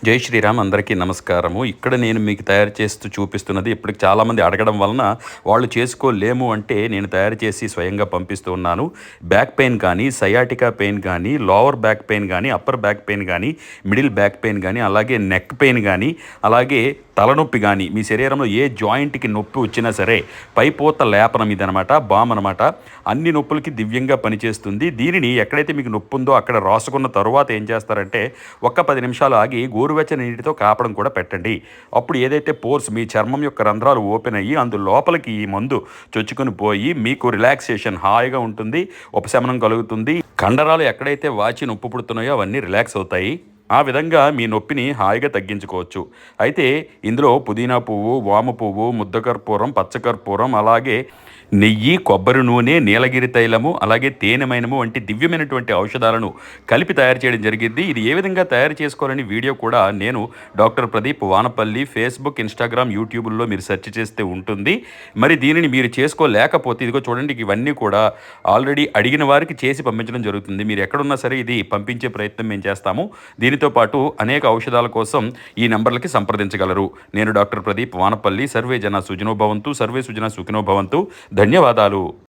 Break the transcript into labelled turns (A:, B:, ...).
A: జై శ్రీరామ్ అందరికీ నమస్కారము. ఇక్కడ నేను మీకు తయారు చేస్తూ చూపిస్తున్నది ఇప్పటికి చాలామంది అడగడం వలన వాళ్ళు చేసుకోలేము అంటే నేను తయారు చేసి స్వయంగా పంపిస్తూ ఉన్నాను. బ్యాక్ పెయిన్ కానీ, సయాటికా పెయిన్ కానీ, లోవర్ బ్యాక్ పెయిన్ కానీ, అప్పర్ బ్యాక్ పెయిన్ కానీ, మిడిల్ బ్యాక్ పెయిన్ కానీ, అలాగే నెక్ పెయిన్ కానీ, అలాగే తలనొప్పి కానీ, మీ శరీరంలో ఏ జాయింట్కి నొప్పి వచ్చినా సరే పైపోత లేపనం ఇదనమాట, బామ్ అనమాట. అన్ని నొప్పులకి దివ్యంగా పనిచేస్తుంది. దీనిని ఎక్కడైతే మీకు నొప్పి ఉందో అక్కడ రాసుకున్న తరువాత ఏం చేస్తారంటే ఒక్క 10 నిమిషాలు ఆగి గోరువెచ్చని నీటితో కాపడం కూడా పెట్టండి. అప్పుడు ఏదైతే పోర్స్ మీ చర్మం యొక్క రంధ్రాలు ఓపెన్ అయ్యి లోపలికి ఈ మందు చొచ్చుకొని పోయి మీకు రిలాక్సేషన్ హాయిగా ఉంటుంది, ఉపశమనం కలుగుతుంది. కండరాలు ఎక్కడైతే వాచి నొప్పి పుడుతున్నాయో అవన్నీ రిలాక్స్ అవుతాయి. ఆ విధంగా మీ నొప్పిని హాయిగా తగ్గించుకోవచ్చు. అయితే ఇందులో పుదీనా పువ్వు, వామ పువ్వు, ముద్దకర్పూరం, పచ్చకర్పూరం, అలాగే నెయ్యి, కొబ్బరి నూనె, నీలగిరి తైలము, అలాగే తేనెమైనము వంటి దివ్యమైనటువంటి ఔషధాలను కలిపి తయారు చేయడం జరిగింది. ఇది ఏ విధంగా తయారు చేసుకోవాలని వీడియో కూడా నేను doctor Pradeep Vanapalli Facebook, Instagram, యూట్యూబ్లో మీరు సెర్చ్ చేస్తే ఉంటుంది. మరి దీనిని మీరు చేసుకోలేకపోతే ఇదిగో చూడండి, ఇవన్నీ కూడా ఆల్రెడీ అడిగిన వారికి చేసి పంపించడం జరుగుతుంది. మీరు ఎక్కడున్నా సరే ఇది పంపించే ప్రయత్నం మేము చేస్తాము. దీనితో పాటు అనేక ఔషధాల కోసం ఈ నంబర్లకి సంప్రదించగలరు. నేను డాక్టర్ ప్రదీప్ వానపల్లి. సర్వే జన సుజనో భవంతు, సర్వే సుజన సుఖినో భవంతు. ధన్యవాదాలు.